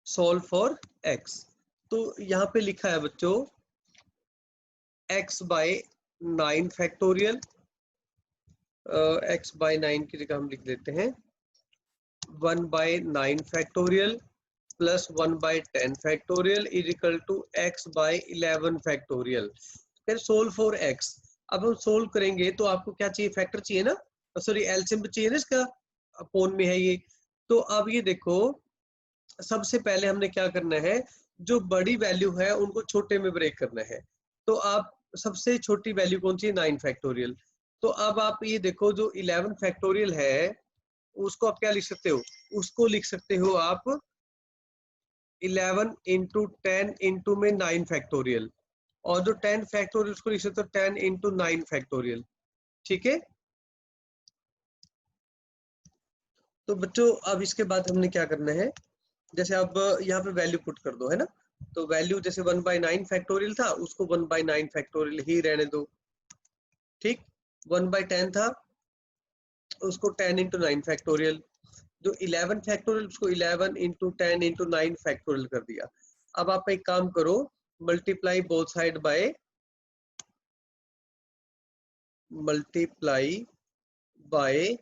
Solve for x। तो यहाँ पे लिखा है बच्चों x by 9 factorial, x by 9 की जगह हम लिख देते हैं 1 by 9 factorial plus 1 by 10 factorial is equal to x by 11 factorial. फिर सोल्व फॉर x। अब हम सोल्व करेंगे तो आपको क्या चाहिए, फैक्टर चाहिए ना, सॉरी एलसीएम चाहिए ना, इसका अपोन में है ये। तो अब ये देखो सबसे पहले हमने क्या करना है, जो बड़ी वैल्यू है उनको छोटे में ब्रेक करना है। तो आप सबसे छोटी वैल्यू कौन सी है, 9 फैक्टोरियल। तो अब आप ये देखो जो 11 फैक्टोरियल है उसको आप क्या लिख सकते हो, उसको लिख सकते हो आप 11 इंटू 10 इंटू में 9 फैक्टोरियल, और जो 10 फैक्टोरियल उसको लिख सकते हो 10 इंटू 9 फैक्टोरियल। ठीक है। तो बच्चों अब इसके बाद हमने क्या करना है, जैसे अब यहाँ पे वैल्यू पुट कर दो, है ना। तो वैल्यू जैसे 1 बाय 9 फैक्टोरियल था उसको 1 बाय 9 फैक्टोरियल ही रहने दो। ठीक। 1 बाय 10 था उसको 10 इंटू 9 फैक्टोरियल। जो 11 फैक्टोरियल उसको 11 इंटू 10 इंटू 9 फैक्टोरियल कर दिया। अब आप एक काम करो, multiply both side by multiply by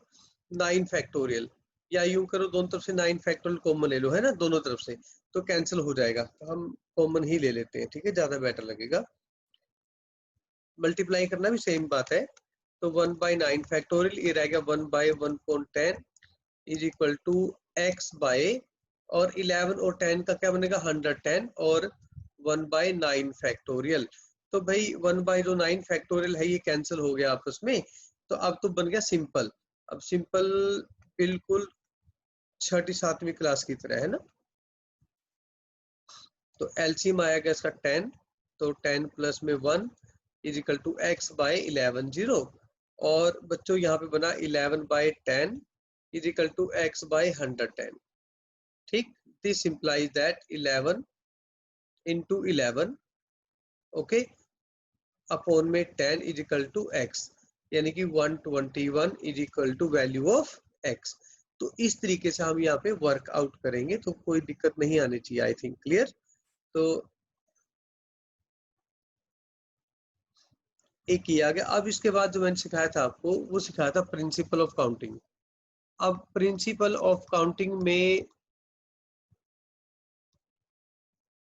9 factorial, या यूं करो दोनों तरफ से 9 फैक्टोरियल कॉमन ले लो, है ना, दोनों तरफ से तो कैंसिल हो जाएगा, तो हम कॉमन ही ले लेते हैं। ठीक है, ज्यादा बेटर लगेगा। मल्टीप्लाई करना भी सेम बात है। तो 1 बाय 9 फैक्टोरियल ये रहेगा 1 by 1.10 is equal to x by, और 11 और 10 का क्या बनेगा 110, और 1 बाय 9 फैक्टोरियल। तो भाई 1 बाय जो 9 फैक्टोरियल है ये कैंसिल हो गया आपस में, तो अब तो बन गया सिंपल। अब सिंपल बिल्कुल छठी सातवीं क्लास की तरह, है ना। तो एलसीएम आएगा इसका 10, तो 10 प्लस में 1 is equal to x by 11 0, और बच्चों यहाँ पे बना 11 by 10 is equal to x by 110। ठीक, this implies that 11 into 11 okay upon में 10 इज इक्वल टू x, यानी कि 121 is equal to value of x। तो इस तरीके से हम यहाँ पे वर्कआउट करेंगे, तो कोई दिक्कत नहीं आनी चाहिए, आई थिंक क्लियर। तो एक किया गया। अब इसके बाद जो मैंने सिखाया था आपको वो सिखाया था प्रिंसिपल ऑफ काउंटिंग। अब प्रिंसिपल ऑफ काउंटिंग में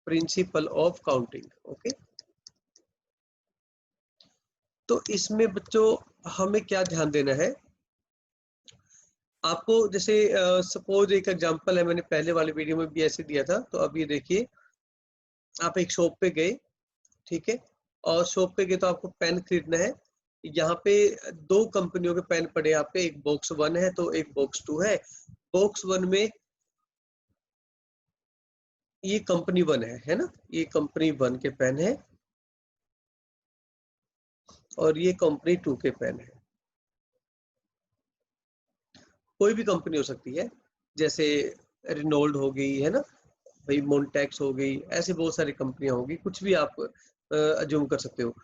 प्रिंसिपल ऑफ काउंटिंग ओके, तो इसमें बच्चों हमें क्या ध्यान देना है, आपको जैसे सपोज एक एग्जांपल है, मैंने पहले वाले वीडियो में भी ऐसे दिया था। तो अब ये देखिए आप एक शॉप पे गए, ठीक है, और शॉप पे गए तो आपको पेन खरीदना है। यहाँ पे दो कंपनियों के पेन पड़े हैं आप पे, एक बॉक्स 1 है तो एक बॉक्स 2 है। बॉक्स 1 में ये कंपनी 1 है ना, ये कंपनी 1 के पेन है, और ये कंपनी 2 के पेन है। कोई भी कंपनी हो सकती है, जैसे रेनॉल्ड हो गई, है ना भाई, मोन्टेक्स हो गई, ऐसे बहुत सारी कंपनियां होगी, कुछ भी आप अज्यूम कर सकते हो।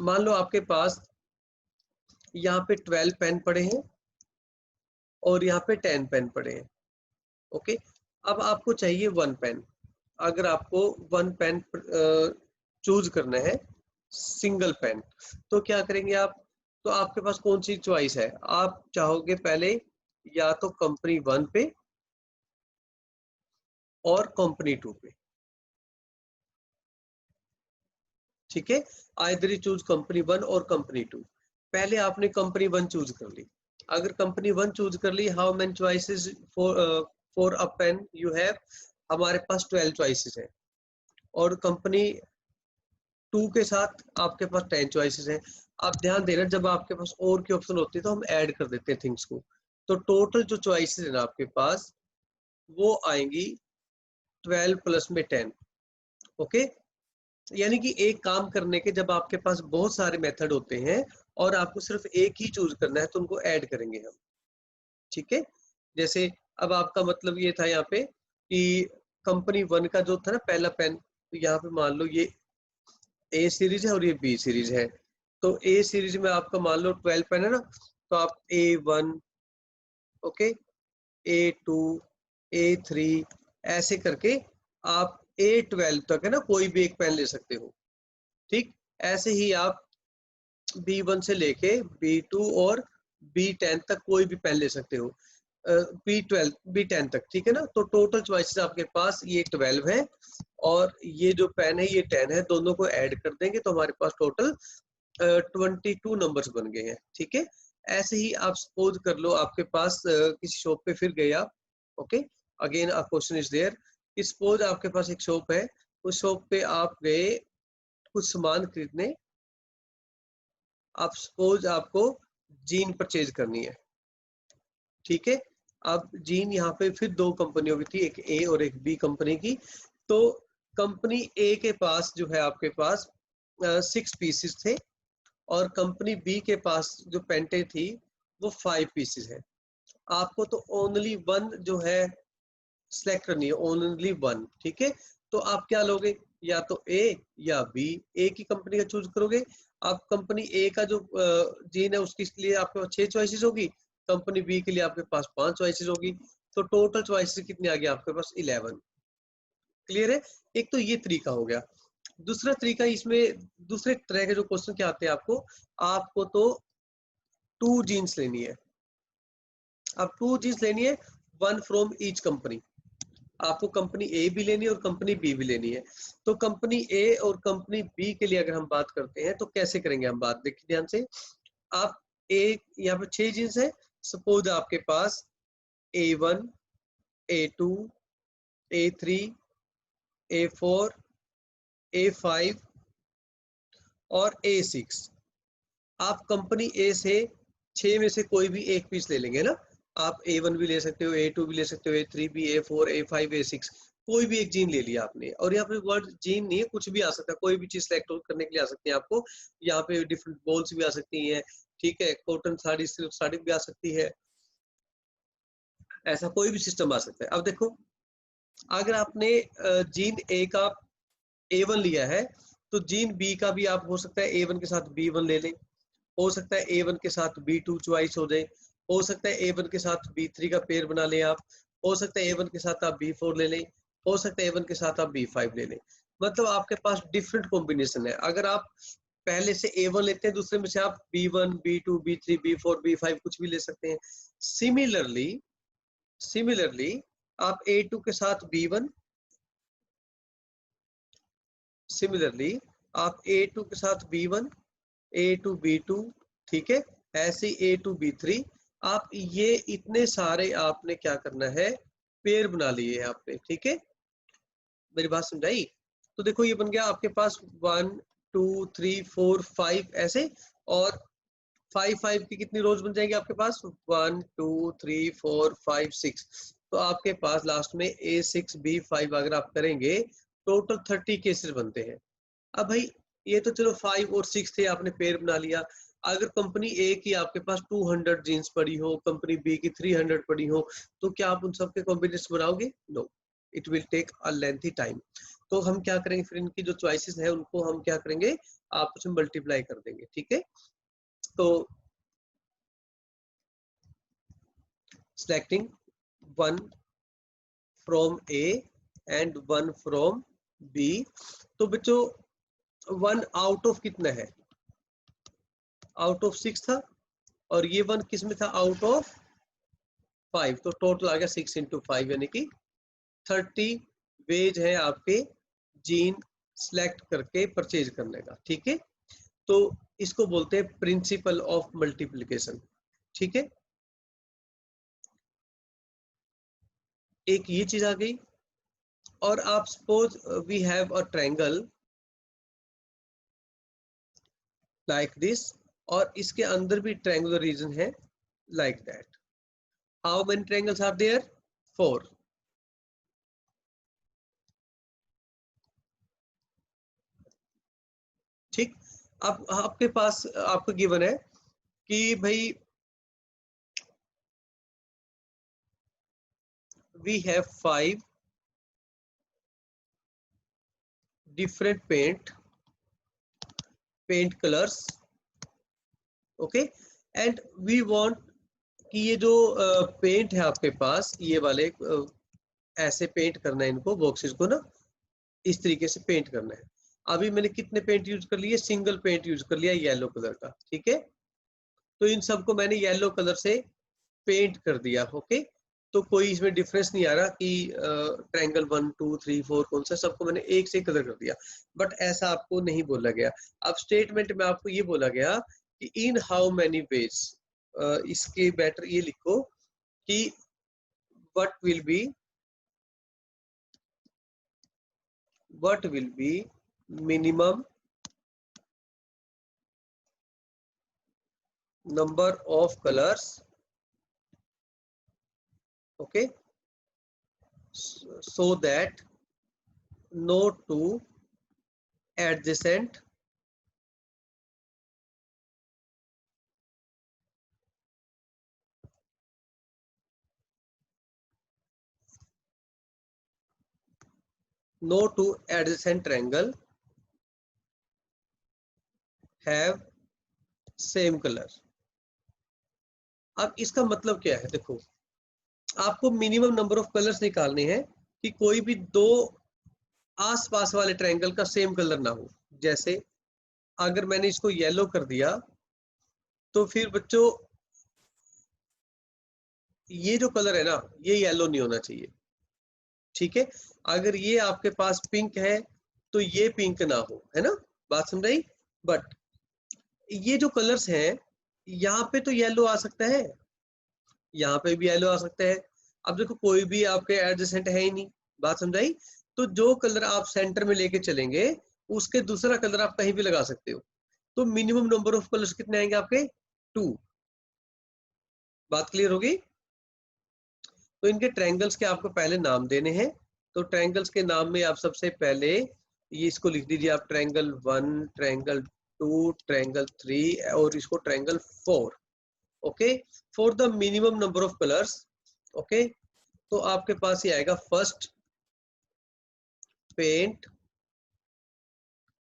मान लो आपके पास यहाँ पे 12 पेन पड़े हैं और यहाँ पे 10 पेन पड़े हैं। ओके, अब आपको चाहिए 1 पेन। अगर आपको 1 पेन चूज करना है, सिंगल पेन, तो क्या करेंगे आप, तो आपके पास कौन सी चॉइस है, आप चाहोगे पहले या तो कंपनी 1 पे और कंपनी 2 पे। ठीक है, आइदर चूज कंपनी 1 और कंपनी 2। पहले आपने कंपनी 1 चूज कर ली। अगर कंपनी 1 चूज कर ली, how many choices for a pen you have, हमारे पास 12 चॉइसेस है, और कंपनी 2 के साथ आपके पास 10 चॉइसेस हैं। आप ध्यान देना, जब आपके पास और की ऑप्शन होती है तो हम ऐड कर देते हैं थिंग्स को, तो टोटल जो चॉइसेस है ना आपके पास वो आएंगी 12 प्लस में 10। ओके, यानी कि एक काम करने के जब आपके पास बहुत सारे मेथड होते हैं और आपको सिर्फ एक ही चूज करना है तो उनको ऐड करेंगे हम। ठीक है, जैसे अब आपका मतलब ये था यहाँ पे कि कंपनी 1 का जो था ना पहला पेन, तो यहाँ पे मान लो ये ए सीरीज है और ये बी सीरीज है। तो ए सीरीज में आपका मान लो 12 पेन है ना, तो आप A1 ओके, A2, A3, ऐसे करके आप A12 तक है ना कोई भी एक पेन ले सकते हो। ठीक, ऐसे ही आप B1 से लेके B2 और B10 तक कोई भी पेन ले सकते हो। B12 B10 तक, ठीक है ना। तो टोटल चॉइसेस आपके पास ये 12 है और ये जो पेन है ये 10 है, दोनों को ऐड कर देंगे तो हमारे पास टोटल 22 नंबर्स बन गए हैं। ठीक है, ऐसे ही आप सपोज कर लो आपके पास किसी शॉप पे फिर गए आप। Okay, again a question is there, suppose आपके पास एक शॉप है, उस शॉप पे आप गए कुछ सामान खरीदने। आप सपोज आपको जीन परचेज करनी है, ठीक है। अब जीन यहाँ पे फिर दो कंपनियों की थी, एक ए और एक बी कंपनी की। तो कंपनी ए के पास जो है आपके पास 6 पीसेस थे और कंपनी बी के पास जो पेंटे थी वो 5 पीसेस है। आपको तो ओनली वन जो है सिलेक्ट करनी है, ओनली वन, ठीक है। तो आप क्या लोगे, या तो ए या बी। ए की कंपनी का चूज करोगे। आप कंपनी ए का जो जीन है उसके लिए आपके पास 6 चॉइसेस होगी, कंपनी बी के लिए आपके पास 5 चॉइसेस होगी। तो टोटल चॉइसेस कितनी आ गई आपके पास, 11। क्लियर है। एक तो ये तरीका हो गया। दूसरा तरीका इसमें, दूसरे तरह के जो क्वेश्चन क्या आते हैं आपको तो 2 जीन्स लेनी है। अब 2 जीन्स लेनी है, वन फ्रॉम ईच कंपनी। आपको कंपनी ए भी लेनी है और कंपनी बी भी लेनी है। तो कंपनी ए और कंपनी बी के लिए अगर हम बात करते हैं तो कैसे करेंगे हम बात, देखिए ध्यान से। आप ए, यहाँ पे 6 जीन्स है, सपोज आपके पास A1, A2, A3, A4, A5 और A6। आप कंपनी ए से 6 में से कोई भी एक पीस ले लेंगे ना। आप A1 भी ले सकते हो, A2 भी ले सकते हो, A3 भी, A4, A5, A6, कोई भी एक जीन ले लिया आपने। और यहाँ पे वर्ड जीन नहीं है, कुछ भी आ सकता है, कोई भी चीज सेलेक्ट करने के लिए आ सकती है आपको। यहाँ पे डिफरेंट बॉल्स भी आ सकती हैं, ठीक है, कॉटन साड़ी, सिल्क साड़ी भी आ सकती है, ऐसा कोई भी सिस्टम आ सकता है। अब देखो, अगर आपने जीन ए का A1 लिया है तो जीन बी का भी आप हो सकता है A1 के साथ B1 ले लें, हो सकता है A1 के साथ B2 चॉइस हो जाए, हो सकता है A1 के साथ B3 का पेयर बना लें आप, हो सकता है A1 के साथ आप B4 ले लें, हो सकता है A1 के साथ आप B5 ले लें। मतलब आपके पास डिफरेंट कॉम्बिनेशन है। अगर आप पहले से A1 लेते हैं, दूसरे में से आप B1, B2, B3, B4, B5 कुछ भी ले सकते हैं। सिमिलरली सिमिलरली आप A2 के साथ B1, सिमिलरली आप A2 के साथ B1, A2 B2, ठीक है, ऐसे A2 B3। आप ये इतने सारे आपने क्या करना है, पेयर बना लिए हैं आपने, ठीक है। मेरी बात समझाई। तो देखो ये बन गया आपके पास 1 2 3 4 5 ऐसे, और 5 5 की कितनी रोज बन जाएंगी आपके पास, 1 2 3 4 5 6। तो आपके पास लास्ट में A6B5 अगर आप करेंगे टोटल 30 केसेस बनते हैं। अब भाई ये तो चलो 5 और 6 थे, आपने पेयर बना लिया। अगर कंपनी ए की आपके पास 200 जीन्स पड़ी हो, कंपनी बी की 300 पड़ी हो, तो क्या आप उन सबके कॉम्बिनेशन बनाओगे? No, it will take a lengthy time. तो हम क्या करेंगे फिर, इनकी जो चॉइसेस है उनको हम क्या करेंगे, आपस में मल्टीप्लाई कर देंगे, ठीक है। तो selecting one from A and one from B। तो बच्चों 1 आउट ऑफ कितना है, आउट ऑफ 6 था, और ये 1 किस में था, आउट ऑफ 5। तो टोटल आ गया 6 इंटू 5 यानी कि 30 वेज है आपके जीन सिलेक्ट करके परचेज करने का, ठीक है। तो इसको बोलते हैं प्रिंसिपल ऑफ मल्टीप्लिकेशन, ठीक है। एक ये चीज आ गई। और आप suppose we have a triangle like this, और इसके अंदर भी ट्रायंगुलर रीजन है like that. How many triangles are there, 4। ठीक। अब आपके पास आपको गिवन है कि भाई we have 5 different paint colours, okay, and we want कि ये जो पेंट है आपके पास, ये वाले ऐसे पेंट करना है इनको, बॉक्सेस को ना इस तरीके से पेंट करना है। अभी मैंने कितने पेंट यूज कर लिए, सिंगल पेंट यूज कर लिया येलो कलर का, ठीक है। तो इन सबको मैंने येलो कलर से पेंट कर दिया, ओके। तो कोई इसमें डिफरेंस नहीं आ रहा कि ट्रायंगल 1 2 3 4 कौन सा, सबको मैंने एक से कलर कर दिया। बट ऐसा आपको नहीं बोला गया। अब स्टेटमेंट में आपको ये बोला गया कि इन हाउ मैनी वेज, इसके बेटर ये लिखो कि what will be minimum number of colors, okay, so that no two adjacent triangle have same color। अब इसका मतलब क्या है, देखो आपको मिनिमम नंबर ऑफ कलर्स निकालने हैं कि कोई भी दो आसपास वाले ट्रायंगल का सेम कलर ना हो। जैसे अगर मैंने इसको येलो कर दिया तो फिर बच्चों ये जो कलर है ना ये येलो नहीं होना चाहिए, ठीक है। अगर ये आपके पास पिंक है तो ये पिंक ना हो, है ना, बात समझाई। बट ये जो कलर्स हैं यहाँ पे तो येलो आ सकता है, यहाँ पे भी येलो आ सकता है। अब देखो कोई भी आपके एडजेसेंट है ही नहीं, बात समझाई। तो जो कलर आप सेंटर में लेके चलेंगे उसके दूसरा कलर आप कहीं भी लगा सकते हो। तो मिनिमम नंबर ऑफ कलर्स कितने आएंगे आपके, 2। बात क्लियर होगी। तो इनके ट्रायंगल्स के आपको पहले नाम देने हैं। तो ट्रायंगल्स के नाम में आप सबसे पहले ये इसको लिख दीजिए आप, ट्रायंगल 1, ट्रायंगल 2, ट्रायंगल 3 और इसको triangle 4, okay. For the minimum number of colours, okay. तो आपके पास ये आएगा फर्स्ट पेंट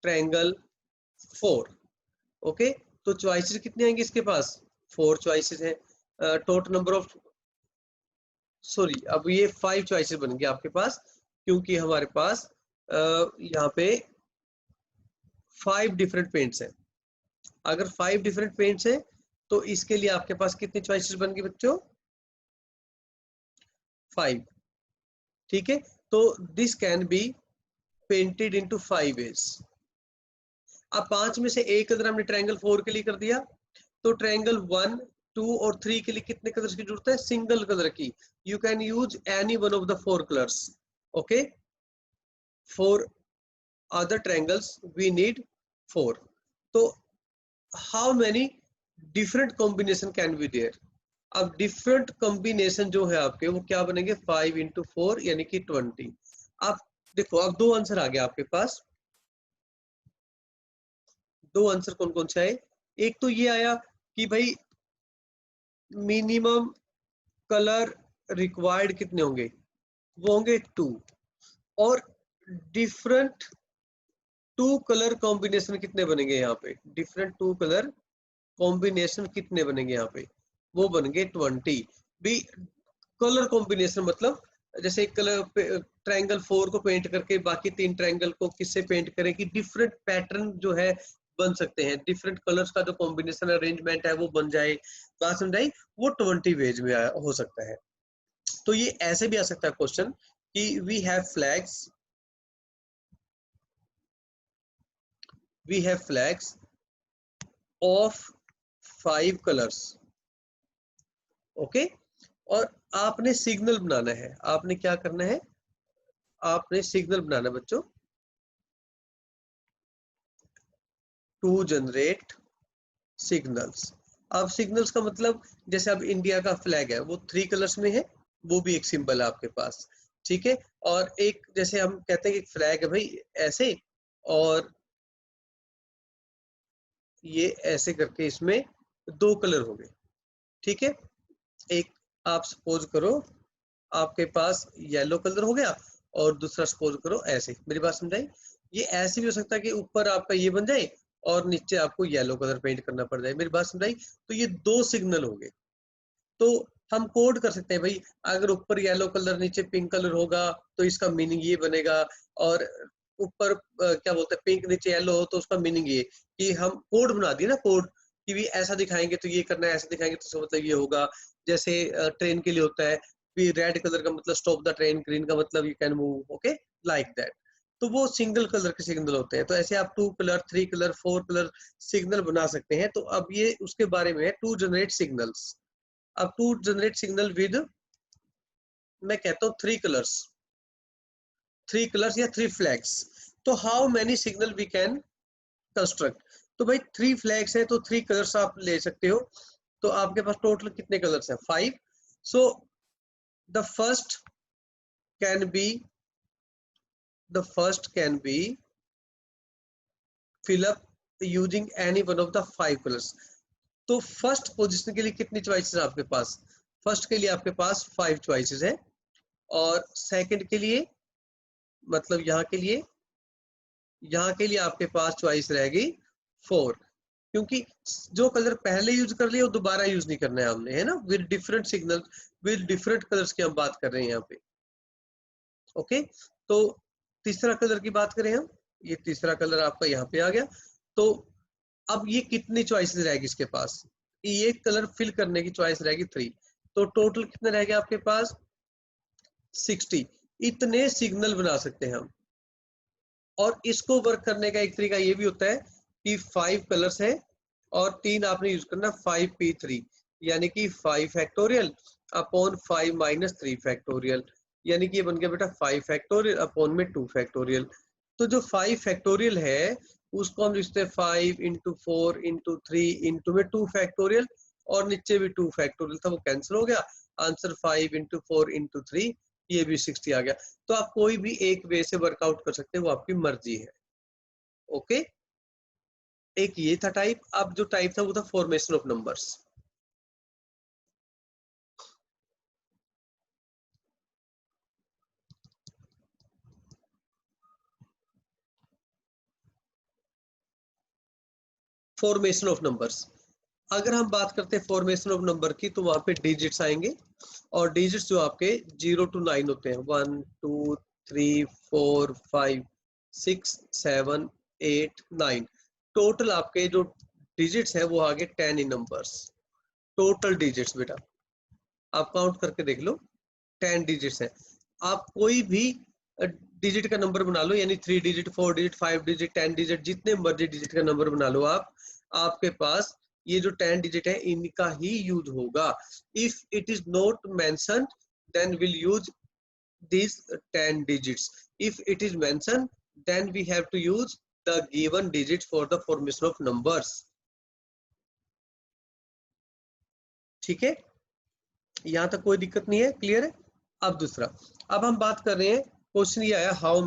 ट्रायंगल 4, ओके। तो चॉइसेस कितने आएंगे इसके पास, 4 चॉइसेस हैं। टोटल नंबर ऑफ, सॉरी अब ये 5 चॉइसेस बन गए आपके पास, क्योंकि हमारे पास यहाँ पे 5 डिफरेंट पेंट्स हैं। अगर 5 डिफरेंट पेंट्स हैं तो इसके लिए आपके पास कितने चॉइसेस बन गए बच्चों, 5, ठीक है। तो this can be painted into 5 ways. अब 5 में से एक कलर हमने ट्रायंगल 4 के लिए कर दिया, तो ट्रायंगल 1 2 और 3 के लिए कितने कलर्स की जरूरत है, सिंगल कलर की। You can use any one of the 4 colours, okay. For other triangles we need 4। तो how many different combination can be there। अब डिफरेंट कॉम्बिनेशन जो है आपके वो क्या बनेंगे, 5 इंटू 4 यानी कि 20। आप देखो अब दो आंसर आ गया आपके पास। दो आंसर कौन कौन से आए, एक तो ये आया कि भाई मिनिमम कलर रिक्वायर्ड कितने होंगे, वो होंगे 2। और डिफरेंट 2 कलर कॉम्बिनेशन कितने बनेंगे यहाँ पे, डिफरेंट 2 कलर कॉम्बिनेशन कितने बनेंगे यहाँ पे, वो बन गए 20। भी कलर कॉम्बिनेशन मतलब जैसे कलर ट्रायंगल 4 को पेंट करके बाकी 3 ट्रायंगल को किससे पेंट करें कि डिफरेंट पैटर्न जो है बन सकते हैं, डिफरेंट कलर्स का जो कॉम्बिनेशन अरेंजमेंट है वो बन जाए। बात समझाई, वो 20 वेज में हो सकता है। तो ये ऐसे भी आ सकता है क्वेश्चन कि we have flags of 5 colours, okay. और आपने सिग्नल बनाना है, आपने क्या करना है, आपने सिग्नल बनाना है बच्चों, टू जनरेट सिग्नल्स। अब सिग्नल्स का मतलब जैसे अब इंडिया का फ्लैग है वो 3 कलर्स में है, वो भी एक सिंबल है आपके पास, ठीक है। और एक जैसे हम कहते हैं कि फ्लैग है भाई ऐसे, और ये ऐसे करके इसमें 2 कलर हो गए, ठीक है। एक आप सपोज करो आपके पास येलो कलर हो गया और दूसरा सपोज करो ऐसे, मेरी बात समझाई। ये ऐसे भी हो सकता है कि ऊपर आपका ये बन जाए और नीचे आपको येलो कलर पेंट करना पड़ जाए, मेरी बात समझाई। तो ये 2 सिग्नल हो गए। तो हम कोड कर सकते हैं भाई, अगर ऊपर येलो कलर नीचे पिंक कलर होगा तो इसका मीनिंग ये बनेगा, और ऊपर क्या बोलते हैं पिंक नीचे येलो हो तो उसका मीनिंग ये, कि हम कोड बना दिए ना, कोड कि भी ऐसा दिखाएंगे तो ये करना है, ऐसा दिखाएंगे तो इसका मतलब ये होगा। जैसे ट्रेन के लिए होता है भी रेड कलर का मतलब स्टॉप द ट्रेन, ग्रीन का मतलब you can move, okay like that. तो वो सिंगल कलर के सिग्नल होते हैं। तो ऐसे आप 2 कलर, 3 कलर, 4 कलर सिग्नल बना सकते हैं। तो अब ये उसके बारे में है, टू जनरेट सिग्नल्स। अब टू जनरेट सिग्नल विद, मैं कहता हूँ 3 कलर्स, 3 कलर्स या 3 फ्लैग्स। तो how many signal we can construct? तो भाई 3 फ्लैग्स है तो 3 कलर्स आप ले सकते हो। तो आपके पास टोटल कितने कलर्स हैं? 5। So the first can be, the first can be fill up using any one of the 5 colors। तो फर्स्ट पोजीशन के लिए कितनी चॉइसेस है आपके पास? फर्स्ट के लिए आपके पास 5 चॉइसेस है, और सेकंड के लिए मतलब यहाँ के लिए आपके पास चॉइस रहेगी 4। क्योंकि जो कलर पहले यूज कर लिया वो दोबारा यूज नहीं करना है हमने, है ना, with different signal, with different colours की हम बात कर रहे हैं यहाँ पे। ओके, तो तीसरा कलर की बात करें हम, ये तीसरा कलर आपका यहाँ पे आ गया। तो अब ये कितनी चॉइसेस रहेगी इसके पास? ये कलर फिल करने की चॉइस रहेगी 3। तो टोटल कितने रह गए आपके पास? 60। इतने सिग्नल बना सकते हैं हम। और इसको वर्क करने का एक तरीका ये भी होता है कि 5 कलर्स है और 3 आपने यूज करना 5p3, यानी कि 5 फैक्टोरियल अपॉन 5 माइनस 3 फैक्टोरियल, यानी कि ये बन गया बेटा 5 फैक्टोरियल अपॉन में 2 फैक्टोरियल। तो जो 5 फैक्टोरियल है उसको हम लिखते हैं 5 इंटू 4 इंटू 3 इंटू में 2 फैक्टोरियल, और नीचे भी 2 फैक्टोरियल था वो कैंसिल हो गया। आंसर 5 इंटू 4 इंटू 3, ये भी 60 आ गया। तो आप कोई भी एक वे से वर्कआउट कर सकते हैं, वो आपकी मर्जी है। ओके, एक ये था टाइप। अब जो टाइप था वो था formation of numbers. Formation of numbers, अगर हम बात करते हैं फॉर्मेशन ऑफ नंबर की, तो वहां पे डिजिट्स आएंगे, और डिजिट्स जो आपके 0 to 9 होते हैं, 1 2 3 4 5 6 7 8 9। टोटल आपके जो डिजिट्स है वो आगे 10 इन नंबर्स। टोटल डिजिट्स बेटा आप काउंट करके देख लो, 10 डिजिट्स है। आप कोई भी डिजिट का नंबर बना लो, यानी 3 डिजिट, 4 डिजिट, 5 डिजिट, 10 डिजिट, जितने मर्जी डिजिट का नंबर बना लो आप, आपके पास ये जो 10 डिजिट है इनका ही यूज होगा। If it is not mentioned then will use these 10 digits, if it is mentioned then we have to use the given digit for the formation of numbers। ठीक है, यहां तक कोई दिक्कत नहीं है, क्लियर है? अब दूसरा, अब हम बात कर रहे हैं, क्वेश्चन ये आया how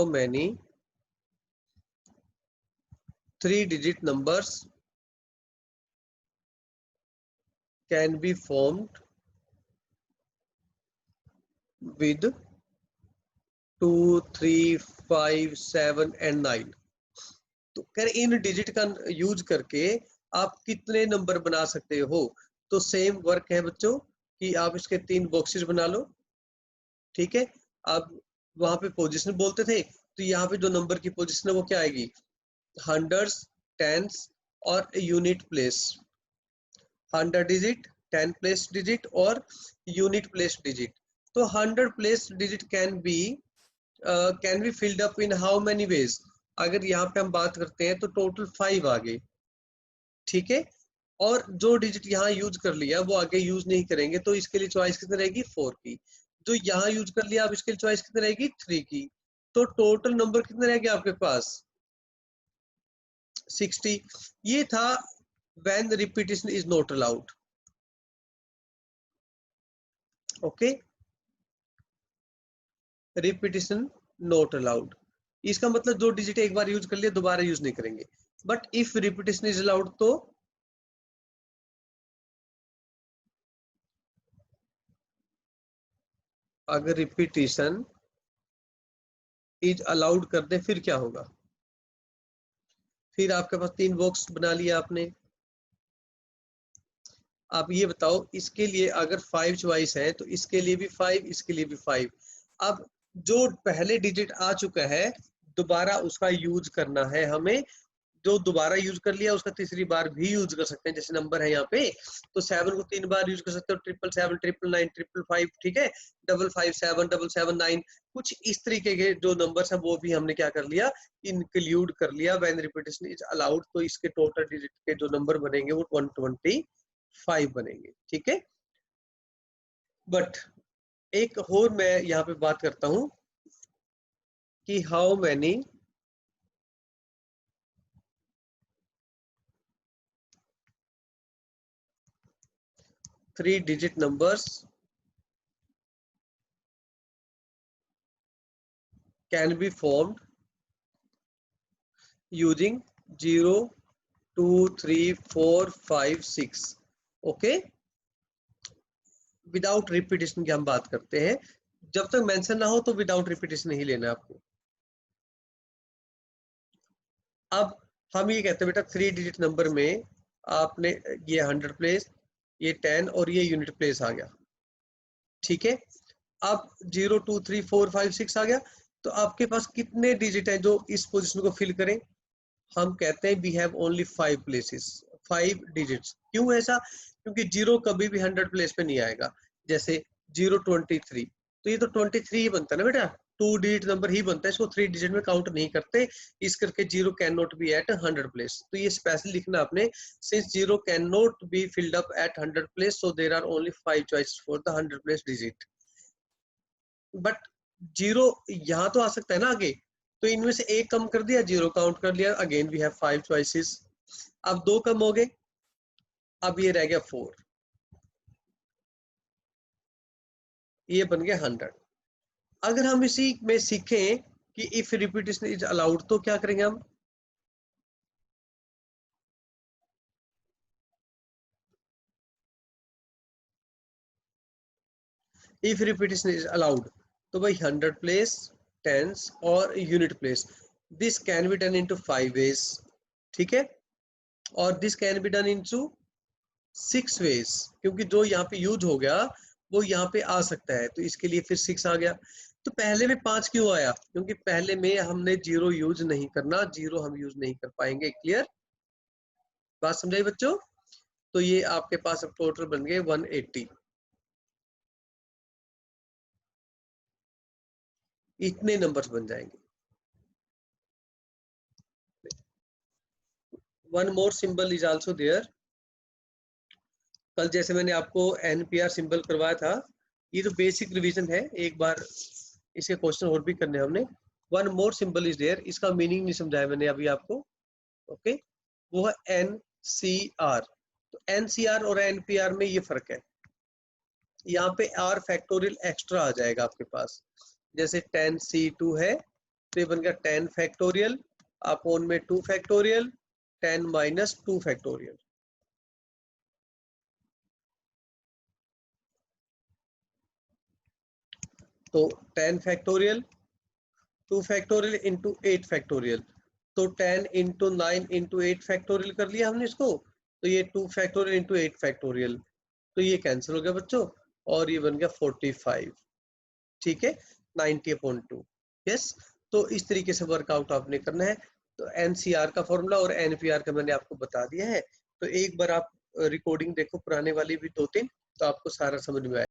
many 3 digit numbers can be formed with 2 3 5 7 and 9। तो कह रहे इन डिजिट का यूज करके आप कितने नंबर बना सकते हो? तो सेम वर्क है बच्चों कि आप इसके 3 बॉक्सेस बना लो। ठीक है, अब वहां पे पोजीशन बोलते थे, तो यहाँ पे जो नंबर की पोजीशन है वो क्या आएगी? हंड्रेड्स, टेंस और unit place. 100 digit, 10 place digit और यूनिट प्लेस डिजिट। तो 100 place digit can be filled up in how many ways? अगर यहाँ पे हम बात करते हैं तो टोटल 5 आ गए। ठीक है, और जो डिजिट यहाँ यूज कर लिया वो आगे यूज नहीं करेंगे, तो इसके लिए चॉइस कितनी रहेगी? 4 की। जो यहाँ यूज कर लिया अब इसके लिए चॉइस कितनी रहेगी? 3 की। तो टोटल नंबर कितने रहेंगे आपके पास? 60। ये था when repetition is not allowed। Okay, repetition not allowed, इसका मतलब जो डिजिट एक बार यूज कर लिया दोबारा यूज नहीं करेंगे। But if repetition is allowed, तो अगर रिपीटिशन इज अलाउड कर दे फिर क्या होगा? फिर आपके पास 3 बॉक्स बना लिया आपने, आप ये बताओ, इसके लिए अगर 5 चॉइस है तो इसके लिए भी 5, इसके लिए भी 5। अब जो पहले डिजिट आ चुका है दोबारा उसका यूज करना है हमें। जो दोबारा यूज कर लिया उसका तीसरी बार भी यूज कर सकते हैं। जैसे नंबर है यहाँ पे, तो 7 को 3 बार यूज कर सकते हो, 777, 999, 555, ठीक है, 557, 779, कुछ इस तरीके के जो नंबर्स हैं वो भी हमने क्या कर लिया, इंक्लूड कर लिया व्हेन रिपीटेशन इज अलाउड। तो इसके टोटल डिजिट के जो नंबर बनेंगे वो 125 बनेंगे, ठीक है। बट एक और मैं यहाँ पे बात करता हूँ कि how many three digit numbers can be formed using 0, 2, 3, 4, 5, 6, okay. Without repetition की हम बात करते हैं। जब तक मेंशन ना हो तो विदाउट रिपीटेशन ही लेना है आपको। अब हम ये कहते हैं बेटा 3 डिजिट नंबर में आपने ये 100 प्लेस, ये 10 और ये यूनिट प्लेस आ गया, ठीक है। अब 0, 2, 3, 4, 5, 6 आ गया, तो आपके पास कितने डिजिट हैं जो इस पोजीशन को फिल करें? हम कहते हैं we have only 5 places, 5 digits. क्यों ऐसा? क्योंकि 0 कभी भी 100 प्लेस पे नहीं आएगा। जैसे 023, तो ये तो 23 ही बनता है ना बेटा, 2 डिजिट नंबर ही बनता है, इसको 3 डिजिट में काउंट नहीं करते। इस करके 0 can not be at 100 place. तो ये स्पेशल लिखना आपने, since 0 can not be filled up at 100 place, so there are only 5 choice for the 100 place digit. But 0 यहाँ तो आ सकता है ना आगे, तो इनमें से एक कम कर दिया, 0 काउंट कर लिया, अगेन वी हैव 5 चॉइसेस। अब 2 कम हो गए, अब ये रह गया 4, ये बन गया 100। अगर हम इसी में सीखें कि इफ रिपीटेशन इज अलाउड, तो क्या करेंगे हम? इफ रिपीटेशन इज अलाउड, तो भाई 100 प्लेस, टेंस और unit place, this can be done into 5 ways, ठीक है। और this can be done into 6 ways, क्योंकि जो यहाँ पे यूज हो गया वो यहाँ पे आ सकता है, तो इसके लिए फिर 6 आ गया। तो पहले में 5 क्यों आया? क्योंकि पहले में हमने 0 यूज नहीं करना, 0 हम यूज नहीं कर पाएंगे। क्लियर बात समझाई बच्चों? तो ये आपके पास अब टोटल बन गए 180। इतने नंबर्स बन जाएंगे। One more symbol is also there. कल जैसे मैंने आपको NPR सिंबल करवाया था, ये तो बेसिक रिवीजन है, एक बार इसके क्वेश्चन और भी करने हमने। One more symbol is there, इसका मीनिंग नहीं समझाया मैंने अभी आपको, ओके। वो है NCR। तो NCR और NPR में ये फर्क है, यहाँ पे R फैक्टोरियल एक्स्ट्रा आ जाएगा आपके पास। जैसे 10C2 है तो ये बन गया 10 फैक्टोरियल अपॉन में 2 फैक्टोरियल, 10 माइनस 2 फैक्टोरियल। तो 10 फैक्टोरियल, 2 फैक्टोरियल इंटू 8 फैक्टोरियल, तो 10 इंटू 9 इंटू 8 फैक्टोरियल कर लिया हमने इसको। तो ये 2 फैक्टोरियल इंटू 8 फैक्टोरियल, तो ये कैंसिल हो गया बच्चों, और ये बन गया 45, ठीक है, 90/2। यस, तो इस तरीके से वर्कआउट आपने करना है। तो NCR का फॉर्मूला और NPR का मैंने आपको बता दिया है। तो एक बार आप रिकॉर्डिंग देखो पुराने वाली भी 2-3, तो आपको सारा समझ में आएगा।